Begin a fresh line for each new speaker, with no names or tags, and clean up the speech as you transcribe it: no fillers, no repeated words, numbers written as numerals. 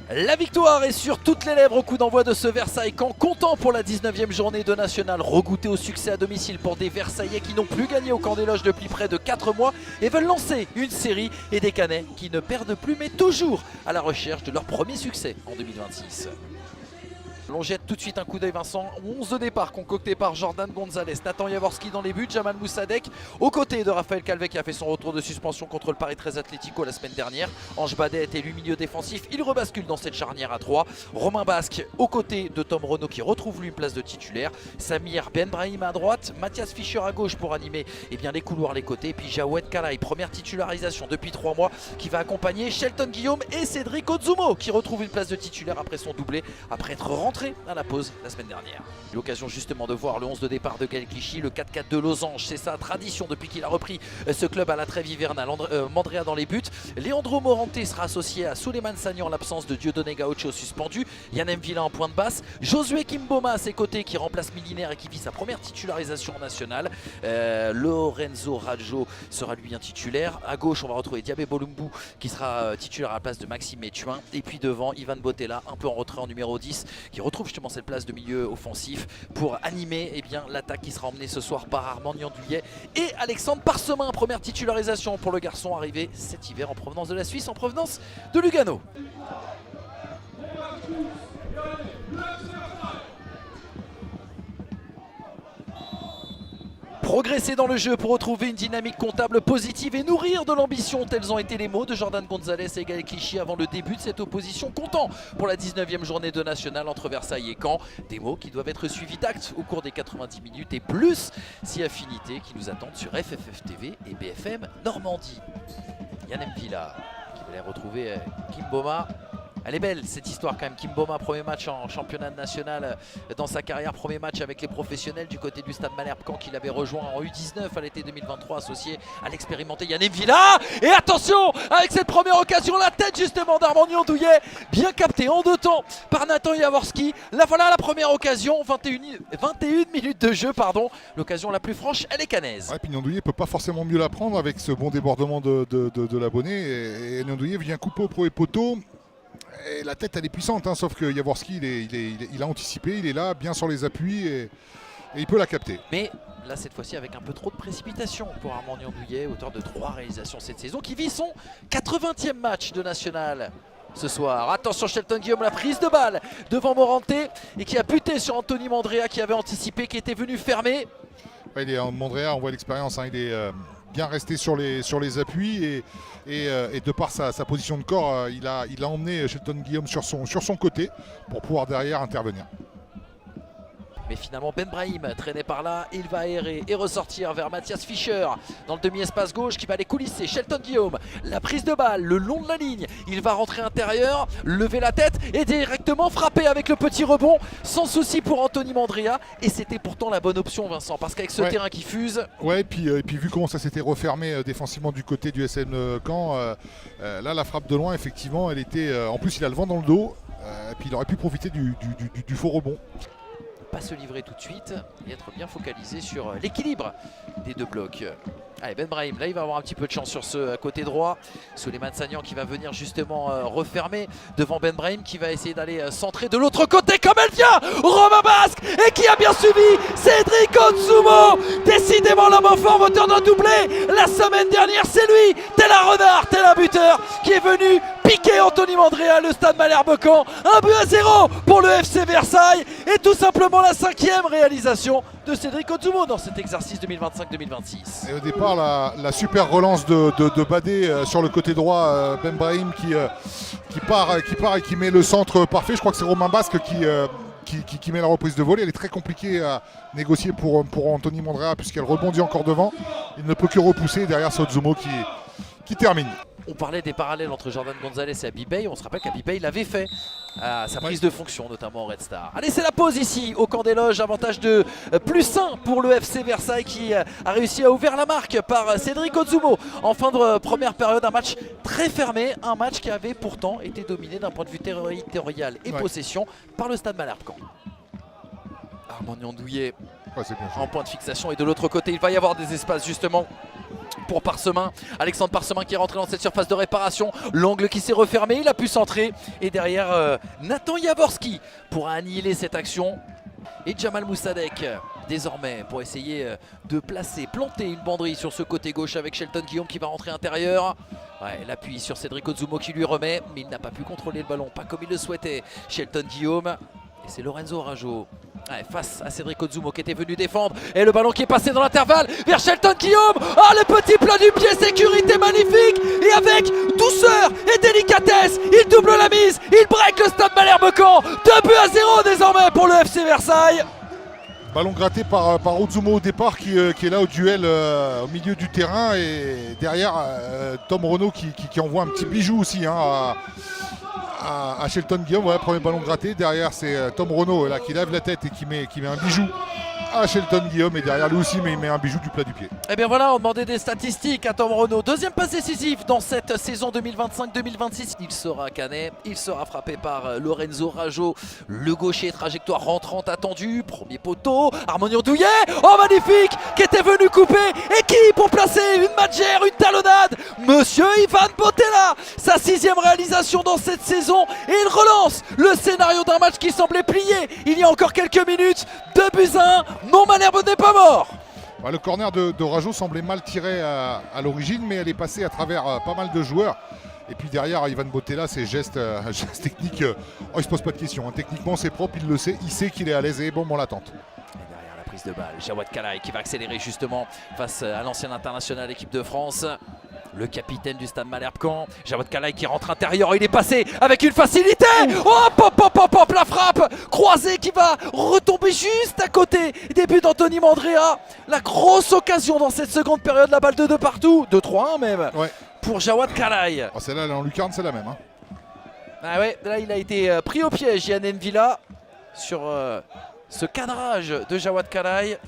La victoire est sur toutes les lèvres au coup d'envoi de ce Versailles-Caen, comptant pour la 19e journée de National, regoûté au succès à domicile pour des Versaillais qui n'ont plus gagné au camp des loges depuis près de 4 mois et veulent lancer une série, et des Canets qui ne perdent plus mais toujours à la recherche de leur premier succès en 2026. On jette tout de suite un coup d'œil, Vincent. 11 de départ concocté par Jordan Gonzalez, Nathan Jaworski dans les buts, Jamal Moussadek aux côtés de Raphaël Calvet qui a fait son retour de suspension contre le Paris 13 Atlético la semaine dernière. Ange Badet est élu milieu défensif, il rebascule dans cette charnière à 3. Romain Basque aux côtés de Tom Renaud qui retrouve lui une place de titulaire. Samir Benbrahim à droite, Mathias Fischer à gauche pour animer les couloirs, les côtés. Et puis Jawed Kalaï, première titularisation depuis 3 mois, qui va accompagner Shelton Guillaume et Cédric Ozumo qui retrouve une place de titulaire après son doublé, après être rentré à la pause la semaine dernière. L'occasion justement de voir le 11 de départ de Gaël Clichy, le 4-4 de Losange, c'est sa tradition depuis qu'il a repris ce club à la trêve hivernale. Mandrea dans les buts, Leandro Morante sera associé à Souleymane Sagnan en l'absence de Dieudonné Gaucho suspendu, Yann M'Vila en point de basse, Josué Kimboma à ses côtés qui remplace Milinaire et qui vit sa première titularisation nationale. Lorenzo Raggio sera lui bien titulaire. À gauche on va retrouver Diabé Bolumbu qui sera titulaire à la place de Maxime Etchuin, et puis devant Ivan Botella un peu en retrait en numéro 10 qui retrouve justement cette place de milieu offensif pour animer l'attaque qui sera emmenée ce soir par Armand Niandouillet et Alexandre Parsemin. Première titularisation pour le garçon arrivé cet hiver en provenance de la Suisse, en provenance de Lugano. Progresser dans le jeu pour retrouver une dynamique comptable positive et nourrir de l'ambition, tels ont été les mots de Jordan Gonzalez et Gaël Clichy avant le début de cette opposition, comptant pour la 19e journée de National entre Versailles et Caen. Des mots qui doivent être suivis d'actes au cours des 90 minutes et plus, si affinités qui nous attendent sur FFF TV et BFM Normandie. Yann M'Vila qui va aller retrouver Kimboma. Elle est belle cette histoire quand même. Kimboma, premier match en championnat national dans sa carrière, premier match avec les professionnels du côté du Stade Malherbe Caen qu'il avait rejoint en U19 à l'été 2023, associé à l'expérimenté Yann M'Vila. Et attention avec cette première occasion, la tête justement d'Armand Niandouillet, bien capté en 2 temps par Nathan Jaworski. Là voilà la première occasion, 21 minutes de jeu, pardon. L'occasion la plus franche, elle est canaise.
Ouais, puis Niandouillet peut pas forcément mieux la prendre avec ce bon débordement de l'abonné. Et Niandouillet vient couper au premier poteau. Et la tête elle est puissante, hein, sauf que Jaworski il a anticipé, il est là, bien sur les appuis et il peut la capter.
Mais là cette fois-ci avec un peu trop de précipitation pour Armand Niandouillet, auteur de 3 réalisations cette saison, qui vit son 80e match de National ce soir. Attention Shelton Guillaume, la prise de balle devant Morante et qui a buté sur Anthony Mandrea qui avait anticipé, qui était venu fermer.
Ouais, Mandrea, on voit l'expérience, hein, il est bien resté sur les appuis et de par sa position de corps, il a emmené Shelton Guillaume sur son côté pour pouvoir derrière intervenir.
Mais finalement Benbrahim traîné par là, il va aérer et ressortir vers Mathias Fischer dans le demi-espace gauche qui va aller coulisser Shelton Guillaume. La prise de balle le long de la ligne, il va rentrer intérieur, lever la tête et directement frapper avec le petit rebond sans souci pour Anthony Mandrea. Et c'était pourtant la bonne option, Vincent, parce qu'avec ce terrain qui fuse...
Ouais, et puis vu comment ça s'était refermé défensivement du côté du SM Caen, là la frappe de loin effectivement elle était... en plus il a le vent dans le dos, et puis il aurait pu profiter du faux rebond.
Pas se livrer tout de suite et être bien focalisé sur l'équilibre des 2 blocs. Allez, Benbrahim, là il va avoir un petit peu de chance sur ce côté droit. Souleymane Sagnan qui va venir justement refermer devant Benbrahim, qui va essayer d'aller centrer de l'autre côté comme elle vient. Romain Basque, et qui a bien suivi Cédric Ozumo, décidément l'homme en forme, auteur d'un doublé la semaine dernière. C'est lui, tel un renard, tel un buteur, qui est venu piquer Anthony Mandrea, le Stade Malherbe Caen. 1-0 pour le FC Versailles et tout simplement la 5e réalisation de Cédric Ozumo dans cet exercice 2025-2026.
Et au départ, la super relance de Badé sur le côté droit, Benbrahim qui part et qui met le centre parfait. Je crois que c'est Romain Basque qui met la reprise de volée. Elle est très compliquée à négocier pour Anthony Mandrea puisqu'elle rebondit encore devant. Il ne peut que repousser. Derrière, c'est Ozumo qui termine.
On parlait des parallèles entre Jordan Gonzalez et Abibay. On se rappelle qu'Abibay l'avait fait à sa prise de fonction, notamment au Red Star. Allez, c'est la pause ici au camp des loges. Avantage de +1 pour le FC Versailles qui a réussi à ouvrir la marque par Cédric Ozumo en fin de première période. Un match très fermé, un match qui avait pourtant été dominé d'un point de vue territorial et possession par le Stade Malherbe Caen. Armand Niandouillet en point de fixation, et de l'autre côté il va y avoir des espaces justement pour Parsemin. Alexandre Parsemin qui est rentré dans cette surface de réparation. L'angle qui s'est refermé, il a pu centrer. Et derrière, Nathan Jaworski pour annihiler cette action. Et Jamal Moussadek désormais pour essayer de placer, planter une banderie sur ce côté gauche avec Shelton Guillaume qui va rentrer intérieur. Ouais, l'appui sur Cédric Ozumo qui lui remet, mais il n'a pas pu contrôler le ballon, pas comme il le souhaitait. Shelton Guillaume. Et c'est Lorenzo Rajo face à Cédric Ozumo qui était venu défendre. Et le ballon qui est passé dans l'intervalle vers Shelton Guillaume. Oh, le petit plat du pied, sécurité magnifique. Et avec douceur et délicatesse, il double la mise. Il break le Stade Malherbe-Caen. 2-0 désormais pour le FC Versailles.
Ballon gratté par Ozumo au départ qui est là au duel au milieu du terrain. Et derrière, Tom Renaud qui envoie un petit bijou aussi à Shelton Guillaume. Ouais, premier ballon gratté. Derrière, c'est Tom Renaud là, qui lève la tête et qui met un bijou à Shelton Guillaume. Et derrière lui aussi, mais il met un bijou du plat du pied.
Et bien voilà, on demandait des statistiques à Tom Renaud. Deuxième passe décisive dans cette saison 2025-2026. Il sera canet, il sera frappé par Lorenzo Rajo. Le gaucher, trajectoire rentrante attendue. Premier poteau, Harmonion Douillet. Oh, magnifique, qui était venu couper. Et qui pour placer une magère, une talonnade, Monsieur Ivan Botella. Sa 6e réalisation dans cette saison. Et il relance le scénario d'un match qui semblait plié il y a encore quelques minutes. 2-1. Non, Malherbe n'est pas mort.
Le corner de Rajo semblait mal tiré à l'origine, mais elle est passée à travers pas mal de joueurs. Et puis derrière, Ivan Botella, ses gestes techniques, il se pose pas de questions. Techniquement, c'est propre, il le sait, il sait qu'il est à l'aise et bon, on l'attente.
Et derrière la prise de balle, Jawad Kalaï qui va accélérer justement face à l'ancien international équipe de France. Le capitaine du Stade Malherbe-Caen, Jawad Kalaï qui rentre intérieur, il est passé avec une facilité. Oh, pop, la frappe croisée qui va retomber juste à côté. Début d'Anthony Mandrea. La grosse occasion dans cette seconde période, la balle de 2 partout, de 3-1 même,
ouais,
pour Jawad Kalaï.
Oh, celle-là, en lucarne, c'est la même.
Ah ouais, là il a été pris au piège, Yann Envila, sur ce cadrage de Jawad Kalaï.